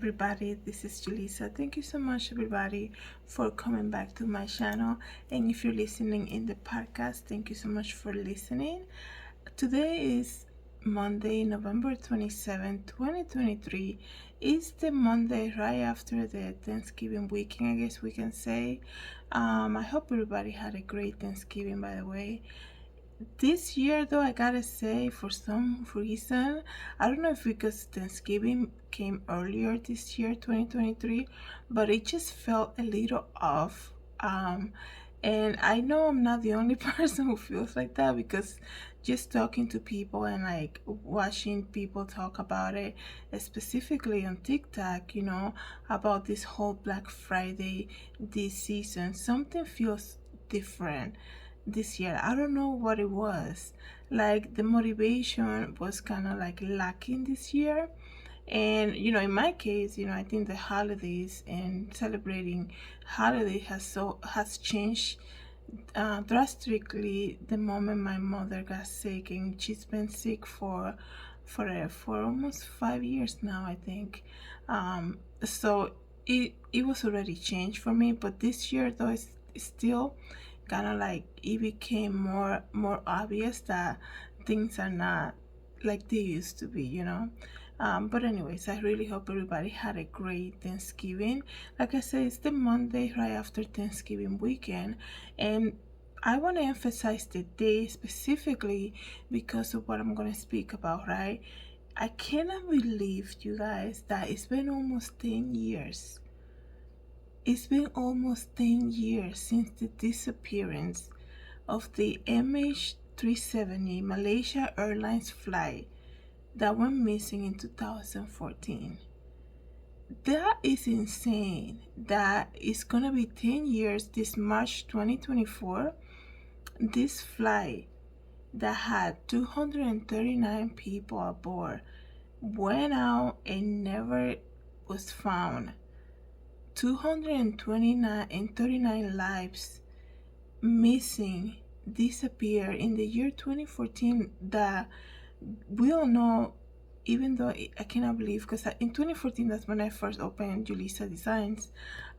everybody, this is Julissa. Thank you so much everybody for coming back to my channel, and if you're listening in the podcast, thank you so much for listening. Today is Monday, November 27, 2023. It's the Monday right after the Thanksgiving weekend, I guess we can say. I hope everybody had a great Thanksgiving, by the way. This year though, I gotta say, for some reason, I don't know if because Thanksgiving came earlier this year, 2023, but it just felt a little off. And I know I'm not the only person who feels like that, because just talking to people and like watching people talk about it, specifically on TikTok, about this whole Black Friday this season, something feels different this year. I don't know what it was. Like the motivation was kind of like lacking this year. And in my case, I think the holidays and celebrating holiday has changed drastically the moment my mother got sick, and she's been sick for almost 5 years now, I think. So it was already changed for me, but this year though, it's still kind of like it became more obvious that things are not like they used to be. But anyways, I really hope everybody had a great Thanksgiving. Like I said, it's the Monday right after Thanksgiving weekend, and I want to emphasize the day specifically because of what I'm going to speak about, right? I cannot believe, you guys, that it's been almost 10 years. It's been almost 10 years since the disappearance of the MH370 Malaysia Airlines flight that went missing in 2014. That is insane. That is gonna be 10 years this March 2024. This flight that had 239 people aboard went out and never was found. 229 and 39 lives missing, disappear in the year 2014. That we all know, even though I cannot believe, because in 2014 that's when I first opened Julissadesigns,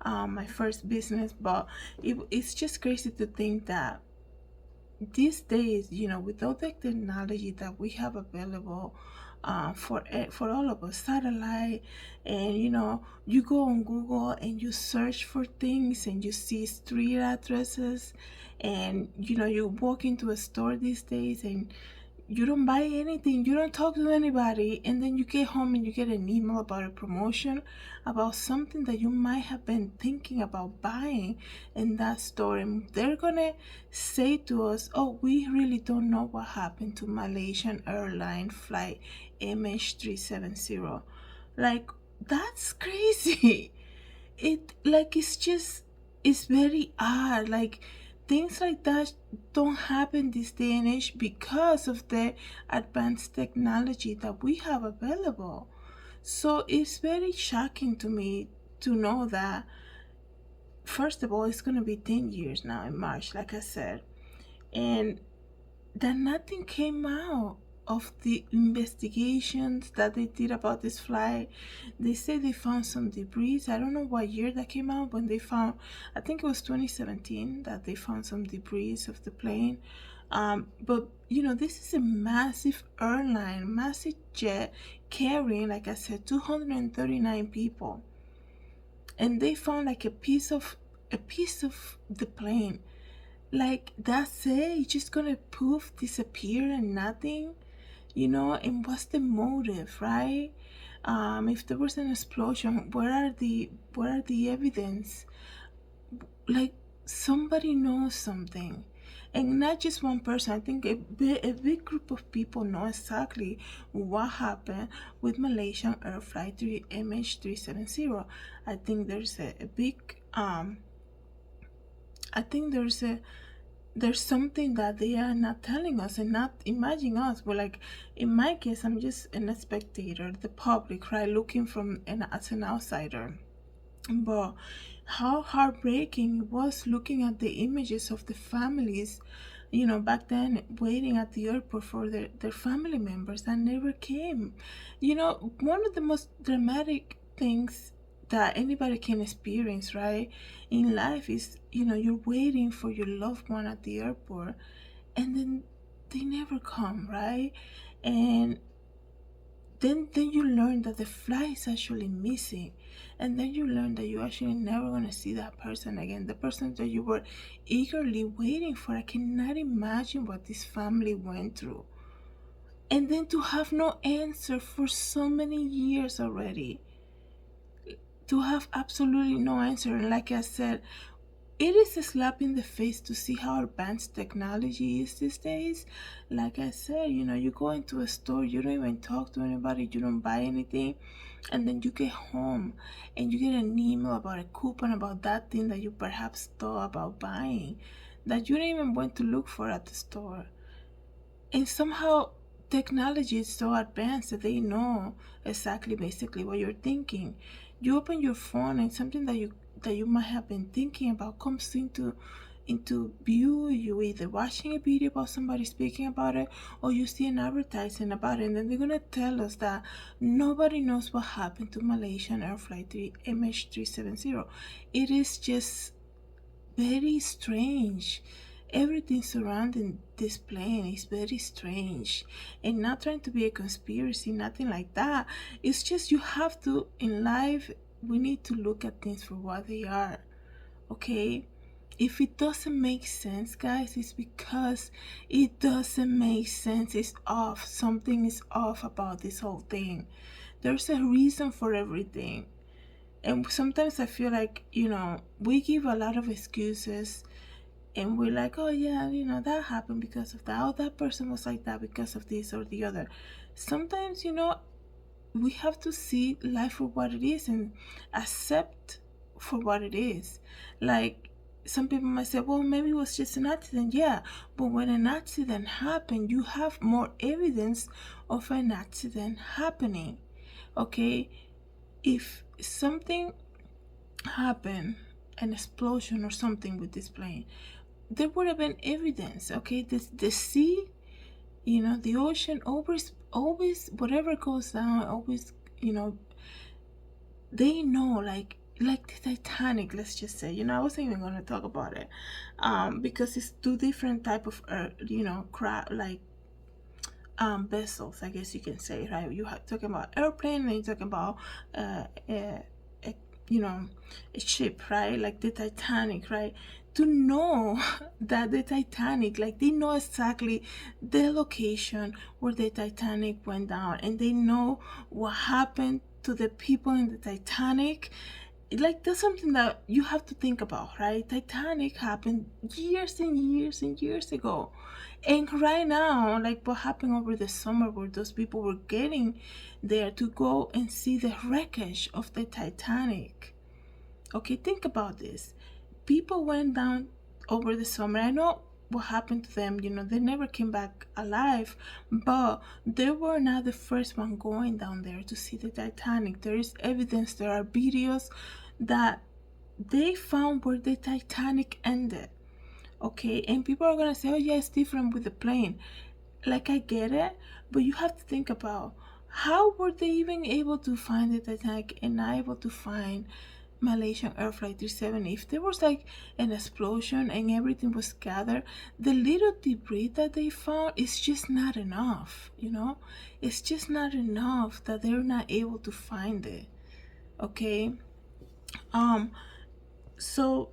my first business. But it's just crazy to think that these days, with all the technology that we have available for all of us, satellite, and you go on Google and you search for things and you see street addresses, and you walk into a store these days and you don't buy anything, you don't talk to anybody, and then you get home and you get an email about a promotion about something that you might have been thinking about buying in that store, and they're gonna say to us, oh, we really don't know what happened to Malaysian Airlines flight MH370. Like, that's crazy. It's very odd. Like, things like that don't happen this day and age because of the advanced technology that we have available. So it's very shocking to me to know that, first of all, it's going to be 10 years now in March, like I said, and that nothing came out of the investigations that they did about this flight. They say they found some debris. I don't know what year that came out, when they found, I think it was 2017 that they found some debris of the plane. But this is a massive airline, massive jet, carrying, like I said, 239 people, and they found like a piece of the plane. Like, that's it? It's just gonna poof, disappear, and nothing? And what's the motive, right? If there was an explosion, where are the evidence? Like, somebody knows something, and not just one person. I think a big group of people know exactly what happened with Malaysian Air Flight 3 MH370. I think there's a big I think there's something that they are not telling us and not imagining us. But like, in my case, I'm just a spectator, the public, right, looking as an outsider. But how heartbreaking it was looking at the images of the families, back then, waiting at the airport for their family members that never came. One of the most dramatic things that anybody can experience, right? In life is, you're waiting for your loved one at the airport, and then they never come, right? And then you learn that the flight is actually missing, and then you learn that you're actually never going to see that person again, the person that you were eagerly waiting for. I cannot imagine what this family went through, and then to have no answer for so many years already, to have absolutely no answer. And like I said, it is a slap in the face to see how advanced technology is these days. Like I said, you go into a store, you don't even talk to anybody, you don't buy anything, and then you get home and you get an email about a coupon about that thing that you perhaps thought about buying, that you didn't even went to look for at the store. And somehow technology is so advanced that they know exactly basically what you're thinking. You open your phone and something that you might have been thinking about comes into view. You either watching a video about somebody speaking about it, or you see an advertising about it, and then they're gonna tell us that nobody knows what happened to Malaysian Air Flight 3 MH370. It is just very strange. Everything surrounding this plane is very strange. And not trying to be a conspiracy, nothing like that. It's just you have to, in life, we need to look at things for what they are. Okay? If it doesn't make sense, guys, it's because it doesn't make sense. It's off. Something is off about this whole thing. There's a reason for everything. And sometimes I feel like, we give a lot of excuses, and we're like, oh yeah, that happened because of that. Oh, that person was like that because of this or the other. Sometimes, we have to see life for what it is and accept for what it is. Like, some people might say, well, maybe it was just an accident. Yeah, but when an accident happened, you have more evidence of an accident happening. Okay? If something happened, an explosion or something with this plane, there would have been evidence. Okay, the sea, the ocean, always whatever goes down, always, they know, like the Titanic, let's just say. I wasn't even going to talk about it, because it's two different type of like vessels, I guess you can say, right? You have talking about airplane, and you're talking about a, you know a ship, right? Like the Titanic, right? To know that the Titanic, like, they know exactly the location where the Titanic went down, and they know what happened to the people in the Titanic. Like, that's something that you have to think about, right? Titanic happened years and years and years ago, and right now, like what happened over the summer, where those people were getting there to go and see the wreckage of the Titanic. Okay, think about this. People went down over the summer. I know what happened to them. They never came back alive, but they were not the first one going down there to see the Titanic. There is evidence, there are videos that they found where the Titanic ended. Okay, and people are gonna say, oh yeah, it's different with the plane. Like, I get it, but you have to think about, how were they even able to find the Titanic and not able to find Malaysian Air Flight 370? If there was like an explosion and everything was gathered, the little debris that they found is just not enough. It's just not enough that they're not able to find it. Okay. So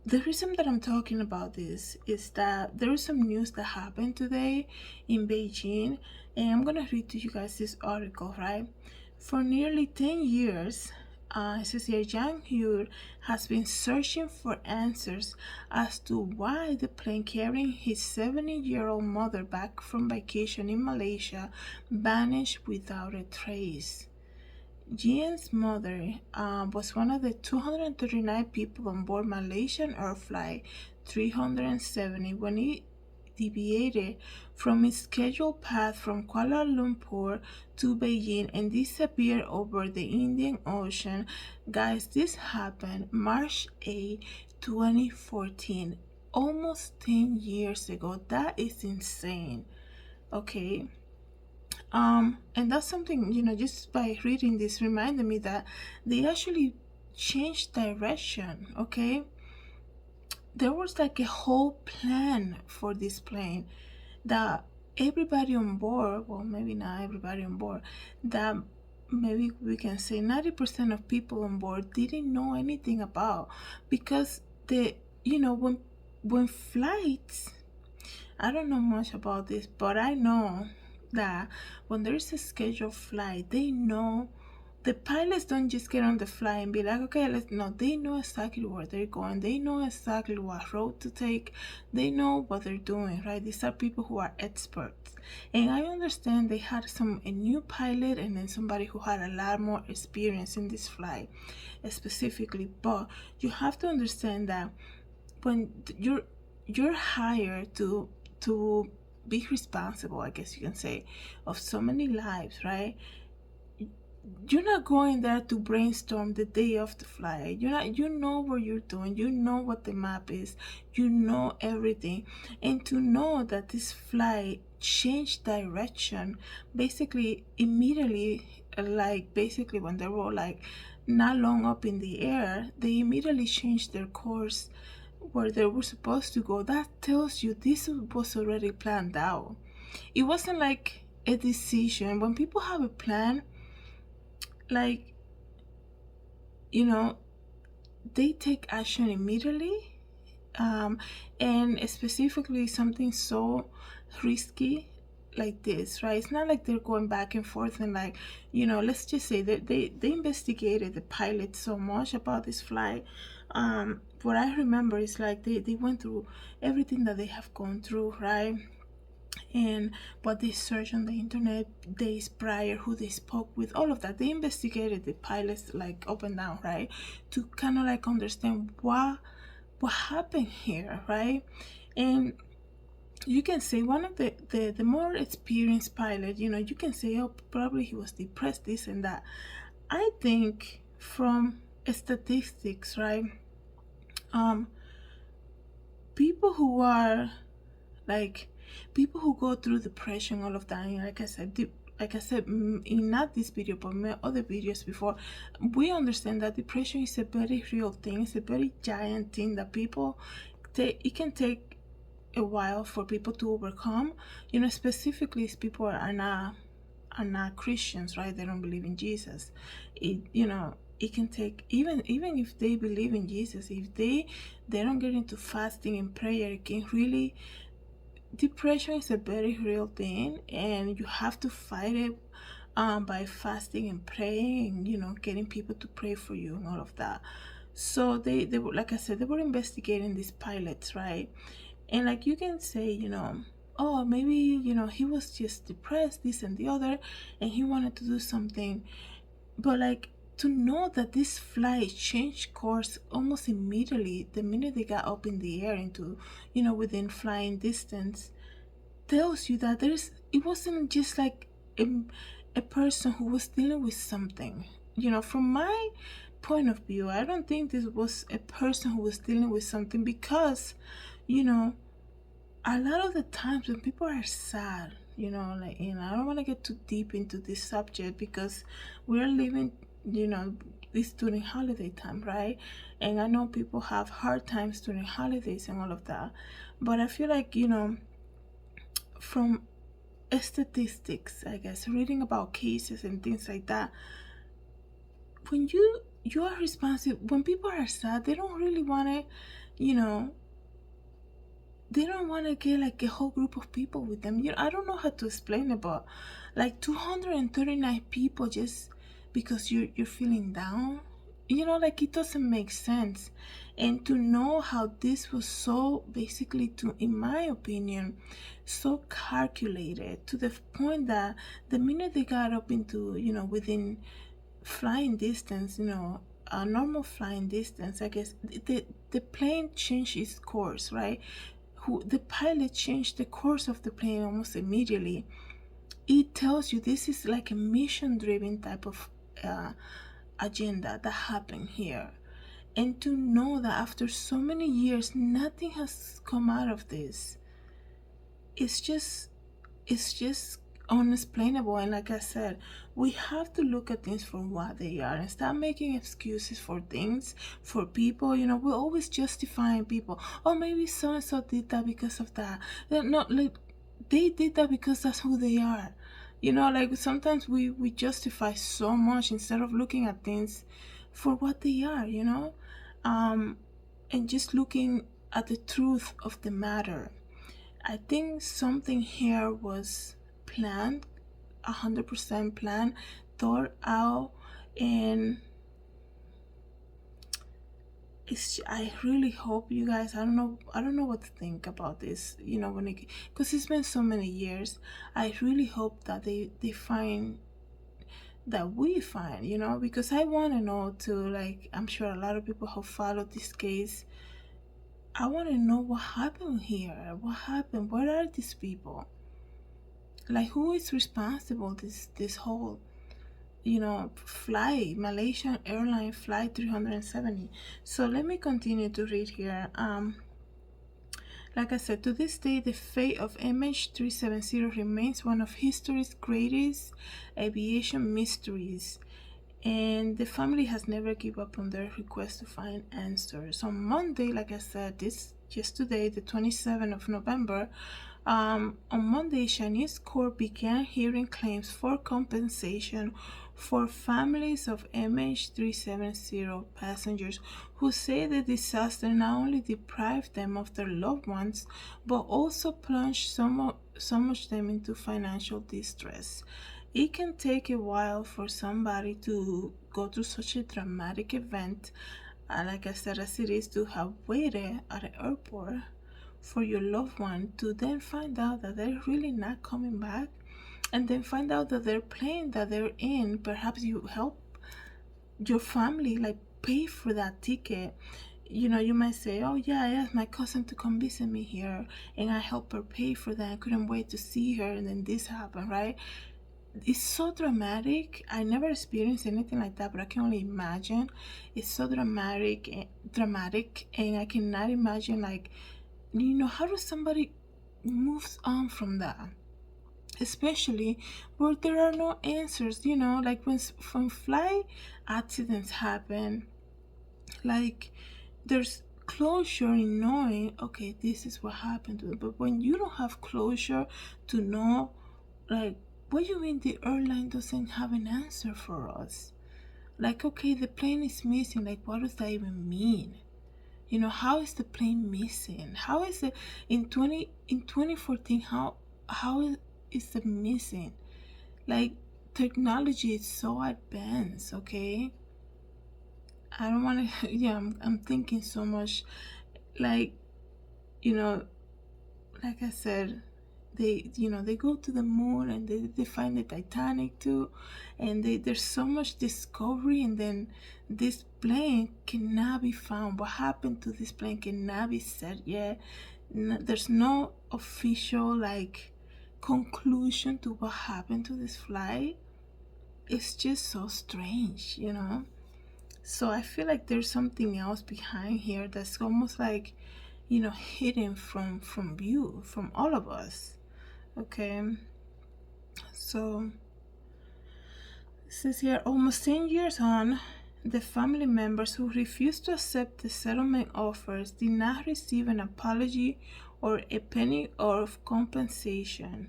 the reason that I'm talking about this is that there is some news that happened today in Beijing, and I'm gonna read to you guys this article, right? For nearly 10 years, it says here, Zhang Hu has been searching for answers as to why the plane carrying his 70-year-old mother back from vacation in Malaysia vanished without a trace. Jian's mother was one of the 239 people on board Malaysian Air Flight 370 when it deviated from its scheduled path from Kuala Lumpur to Beijing and disappeared over the Indian Ocean. Guys, this happened March 8, 2014, almost 10 years ago. That is insane. Okay. And that's something, just by reading this reminded me that they actually changed direction. Okay, there was like a whole plan for this plane that everybody on board, well, maybe not everybody on board, that maybe we can say 90% of people on board didn't know anything about, because when flights, I don't know much about this, but I know that when there's a scheduled flight, they know, the pilots don't just get on the flight and be like, okay, let's, no, they know exactly where they're going. They know exactly what road to take. They know what they're doing, right? These are people who are experts. And I understand they had a new pilot and then somebody who had a lot more experience in this flight specifically. But you have to understand that when you're hired to be responsible, I guess you can say, of so many lives, right? You're not going there to brainstorm the day of the flight. You know what you're doing, you know what the map is, you know everything. And to know that this flight changed direction basically immediately, like basically when they were like not long up in the air, they immediately changed their course where they were supposed to go. That tells you this was already planned out. It wasn't like a decision. When people have a plan, like, you know, they take action immediately. And specifically something so risky like this, right? It's not like they're going back and forth and like, let's just say that they investigated the pilot so much about this flight. What I remember is like they went through everything that they have gone through, right? And what they searched on the internet days prior, who they spoke with, all of that. They investigated the pilots like up and down, right? To kind of like understand what happened here, right? And you can say one of the more experienced pilot, you can say, oh, probably he was depressed, this and that. I think from statistics, right? Um, people who are like people who go through depression, all of that, and like I said, in not this video but my other videos before, we understand that depression is a very real thing. It's a very giant thing that people take. It can take a while for people to overcome, specifically if people are not Christians, right? They don't believe in Jesus. It can take, even if they believe in Jesus, if they don't get into fasting and prayer, it can really, depression is a very real thing, and you have to fight it by fasting and praying, and getting people to pray for you and all of that. So they were, like I said, they were investigating these pilots, right? And like you can say, oh, maybe he was just depressed, this and the other, and he wanted to do something. But like, to know that this flight changed course almost immediately the minute they got up in the air into, within flying distance, tells you that it wasn't just like a person who was dealing with something. From my point of view, I don't think this was a person who was dealing with something, because you know a lot of the times when people are sad, like, I don't want to get too deep into this subject because we're living, this during holiday time, right? And I know people have hard times during holidays and all of that, but I feel like, from statistics, I guess, reading about cases and things like that, when you are responsible, when people are sad, they don't really want to, you know they don't want to get like a whole group of people with them. I don't know how to explain it, but like 239 people just because you're feeling down, like, it doesn't make sense. And to know how this was so basically, to in my opinion, so calculated, to the point that the minute they got up into, within flying distance, a normal flying distance, I guess, the plane changed its course, right? The pilot changed the course of the plane almost immediately. It tells you this is like a mission driven type of agenda that happened here. And to know that after so many years nothing has come out of this, it's just unexplainable. And like I said, we have to look at things for what they are and stop making excuses for things, for people. We're always justifying people. Oh, maybe so and so did that because of that. They're not like they did that because that's who they are. Like sometimes we justify so much instead of looking at things for what they are. Um, and just looking at the truth of the matter. I think something here was planned, 100% planned, thought out, and I really hope you guys. I don't know what to think about this. When because it's been so many years. I really hope that they find that we find. Because I want to know too. Like I'm sure a lot of people have followed this case. I want to know what happened here. What happened? Where are these people? Like who is responsible this whole flight, Malaysia Airlines flight 370. So let me continue to read here. Like I said, to this day, the fate of MH370 remains one of history's greatest aviation mysteries, and the family has never given up on their request to find answers. On Monday, like I said, this just today, the 27th of November, on Monday, Chinese court began hearing claims for compensation for families of MH370 passengers who say the disaster not only deprived them of their loved ones, but also plunged some of them into financial distress. It can take a while for somebody to go through such a dramatic event, like I said, as it is to have waited at an airport for your loved one to then find out that they're really not coming back, and then find out that their plane that they're in, perhaps you help your family like pay for that ticket. You might say, oh yeah, I asked my cousin to come visit me here and I helped her pay for that. I couldn't wait to see her, and then this happened, right? It's so dramatic. I never experienced anything like that, but I can only imagine. It's so dramatic, and I cannot imagine, like, how does somebody moves on from that, especially where there are no answers. Like when flight accidents happen, like there's closure in knowing, okay, this is what happened to them. But when you don't have closure to know, like, what do you mean the airline doesn't have an answer for us? Like, okay, the plane is missing. Like, what does that even mean? How is the plane missing? How is it in 2014? How is it missing? Like, technology is so advanced. Okay, I don't want to. Yeah, I'm thinking so much. Like, you know, like I said, they go to the moon, and they find the Titanic too, and there's so much discovery, and then this plane cannot be found. What happened to this plane cannot be said yet. There's no official like conclusion to what happened to this flight. It's just so strange. So I feel like there's something else behind here that's almost like hidden from view, from all of us. Okay, so it says here, almost 10 years on, the family members who refused to accept the settlement offers did not receive an apology or a penny of compensation.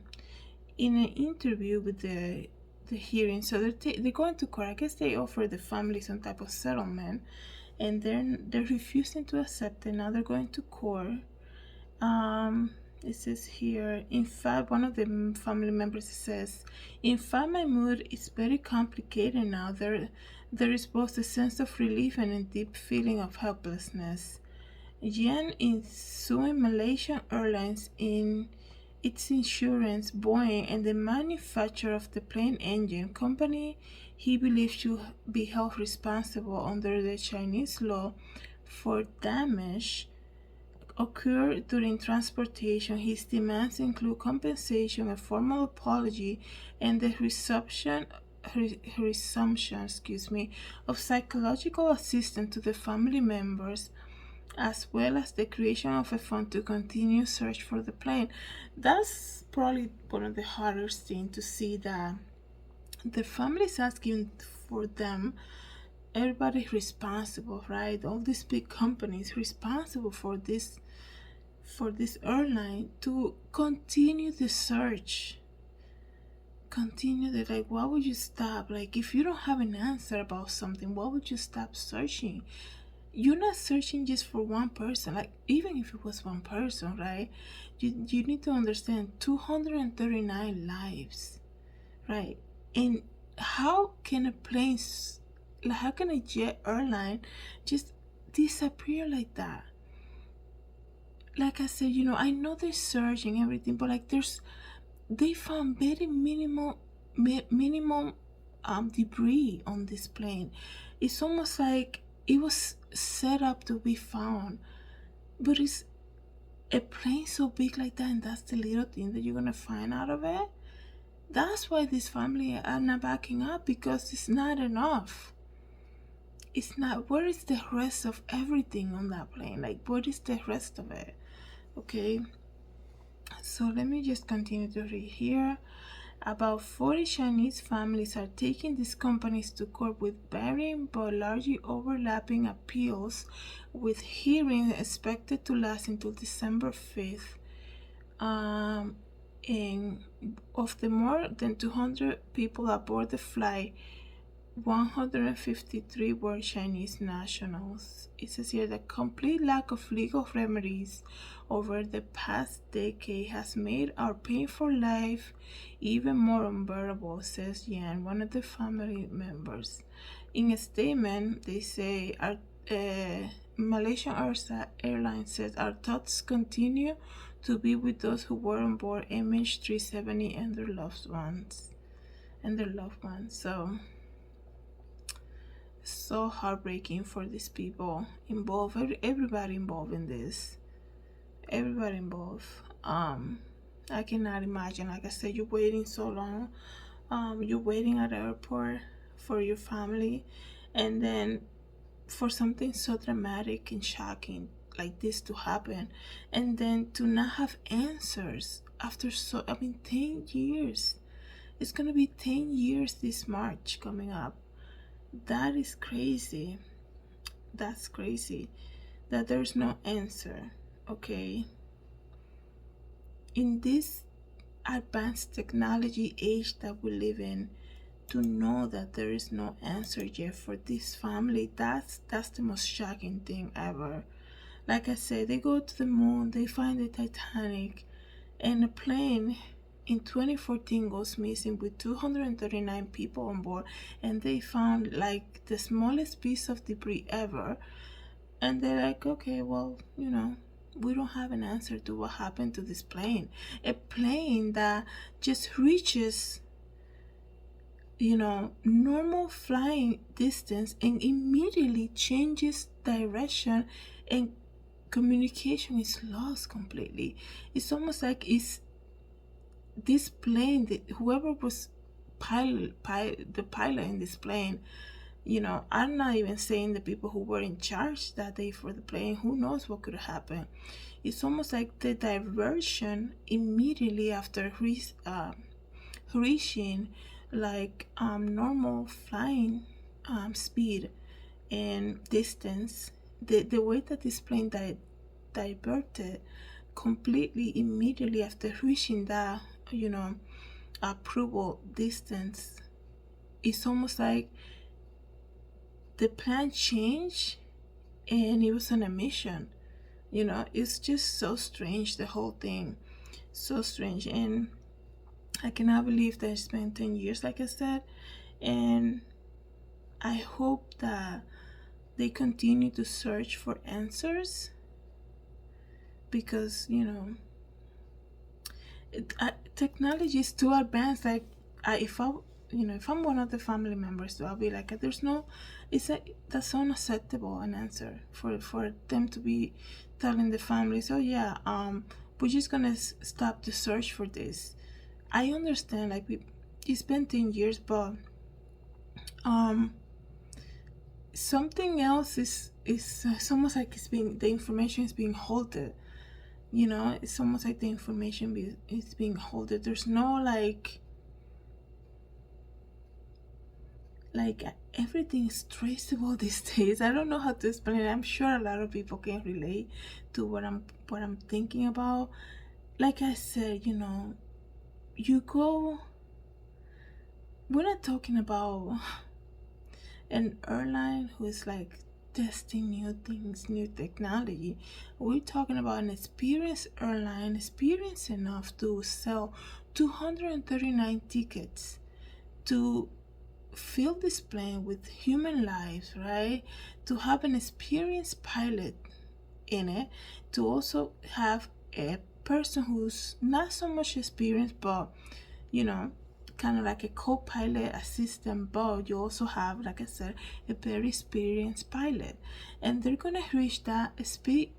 In an interview with the hearing, so they're going to court. I guess they offer the family some type of settlement, and they're refusing to accept it. Now they're going to court. It says here, in fact, one of the family members says, in fact, my mood is very complicated now. There is both a sense of relief and a deep feeling of helplessness. Yen is suing Malaysia Airlines in its insurance, Boeing, and the manufacturer of the plane engine company he believes should be held responsible under the Chinese law for damage occurred during transportation. His demands include compensation, a formal apology, and the resumption of psychological assistance to the family members, as well as the creation of a fund to continue search for the plane. That's probably one of the hardest thing to see, that the family's asking for them. Everybody's responsible, right? All these big companies responsible for this airline to continue the search. Continue the, like, why would you stop? Like, if you don't have an answer about something, why would you stop searching? You're not searching just for one person. Like, even if it was one person, right? You need to understand 239 lives, right? And how can a plane, like, how can a jet airline just disappear like that? Like I said, I know they're searching everything, but like they found very minimum debris on this plane. It's almost like it was set up to be found, but it's a plane so big like that, and that's the little thing that you're gonna find out of it. That's why this family are not backing up, because it's not enough. It's not. Where is the rest of everything on that plane? Like, what is the rest of it? Okay, so let me just continue to read here. About 40 Chinese families are taking these companies to court with varying but largely overlapping appeals, with hearings expected to last until December 5th. And of the more than 200 people aboard the flight, 153 were Chinese nationals. It says here the complete lack of legal remedies over the past decade has made our painful life even more unbearable, says Yan, one of the family members. In a statement, they say, our Malaysia Airlines says, our thoughts continue to be with those who were on board MH370 and their loved ones. So heartbreaking for these people involved, everybody involved in this. Everybody involved. I cannot imagine. Like I said, you're waiting so long. You're waiting at the airport for your family, and then for something so dramatic and shocking like this to happen, and then to not have answers after 10 years. It's gonna be 10 years this March coming up. That is crazy. That's crazy that there's no answer. Okay, in this advanced technology age that we live in, to know that there is no answer yet for this family, that's the most shocking thing ever. Like I said, they go to the moon, they find the Titanic, and a plane in 2014 goes missing with 239 people on board, and they found like the smallest piece of debris ever. And they're like, okay, well, we don't have an answer to what happened to this plane. A plane that just reaches, normal flying distance and immediately changes direction, and communication is lost completely. It's almost like it's this plane, whoever was the pilot in this plane, I'm not even saying the people who were in charge that day for the plane, who knows what could happen. It's almost like the diversion immediately after reaching like normal flying speed and distance. The way that this plane diverted completely immediately after reaching that approval distance, it's almost like the plan changed and it was on a mission. It's just so strange, the whole thing. So strange. And I cannot believe that it's been 10 years, like I said. And I hope that they continue to search for answers, because technology is too advanced. Like, if I'm one of the family members, I'll be like, that's unacceptable an answer for them to be telling the families, oh yeah, we're just gonna stop the search for this. I understand, like, it's been 10 years, but something else is it's almost like the information is being halted. it's almost like the information is being holded. There's no like everything is traceable these days. I don't know how to explain it. I'm sure a lot of people can relate to what I'm thinking about. Like I said, you go, we're not talking about an airline who is like testing new things, new technology. We're talking about an experienced airline, experienced enough to sell 239 tickets, to fill this plane with human lives, right? To have an experienced pilot in it, to also have a person who's not so much experienced, but kind of like a co-pilot assistant, but you also have, like I said, a very experienced pilot, and they're gonna reach that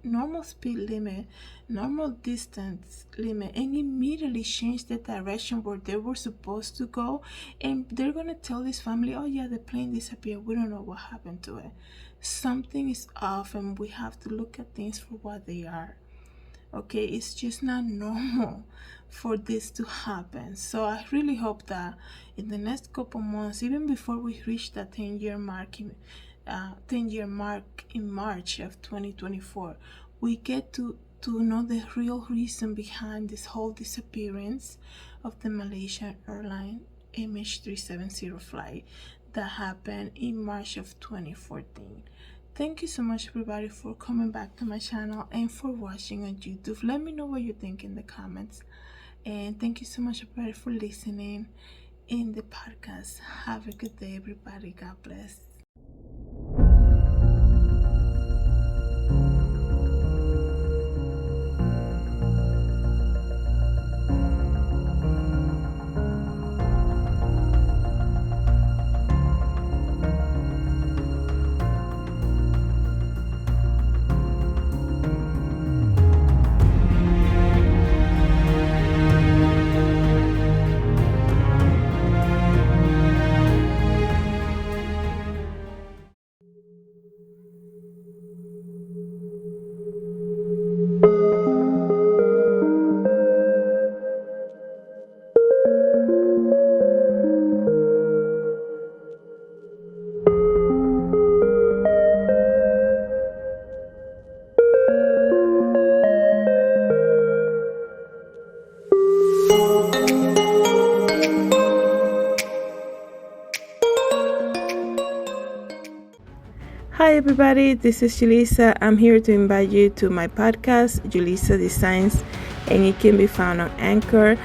normal speed limit, normal distance limit, and immediately change the direction where they were supposed to go. And they're gonna tell this family, oh yeah, the plane disappeared, we don't know what happened to it. Something is off, and we have to look at things for what they are. Okay, it's just not normal for this to happen. So I really hope that in the next couple months, even before we reach that 10-year mark in March of 2024, we get to know the real reason behind this whole disappearance of the Malaysia Airlines MH370 flight that happened in March of 2014. Thank you so much, everybody, for coming back to my channel and for watching on YouTube. Let me know what you think in the comments. And thank you so much, everybody, for listening in the podcast. Have a good day, everybody. God bless. Hi everybody, this is Julissa. I'm here to invite you to my podcast, Julissadesigns, and it can be found on Anchor,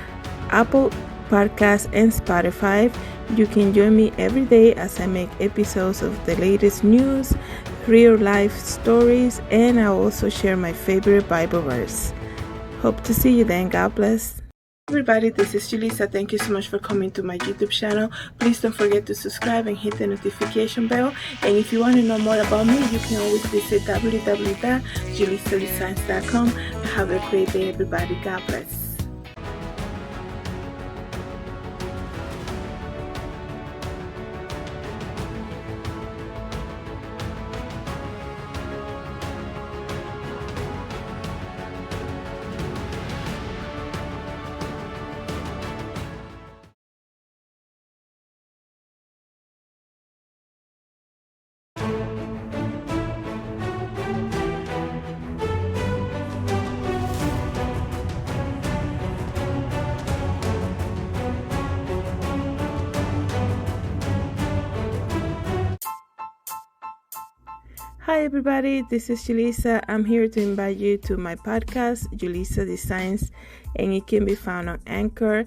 Apple Podcasts, and Spotify. You can join me every day as I make episodes of the latest news, real life stories, and I also share my favorite Bible verse. Hope to see you then. God bless. Everybody, this is Julissa. Thank you so much for coming to my YouTube channel. Please don't forget to subscribe and hit the notification bell. And if you want to know more about me, you can always visit www.julissadesigns.com. Have a great day, everybody. God bless. Hi everybody, this is Julissa. I'm here to invite you to my podcast, Julissadesigns, and it can be found on Anchor,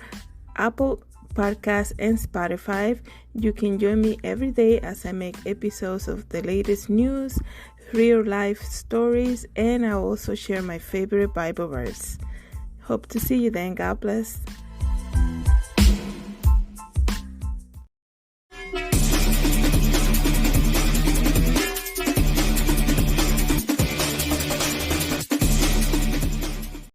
Apple Podcasts, and Spotify. You can join me every day as I make episodes of the latest news, real life stories, and I also share my favorite Bible verse. Hope to see you then. God bless.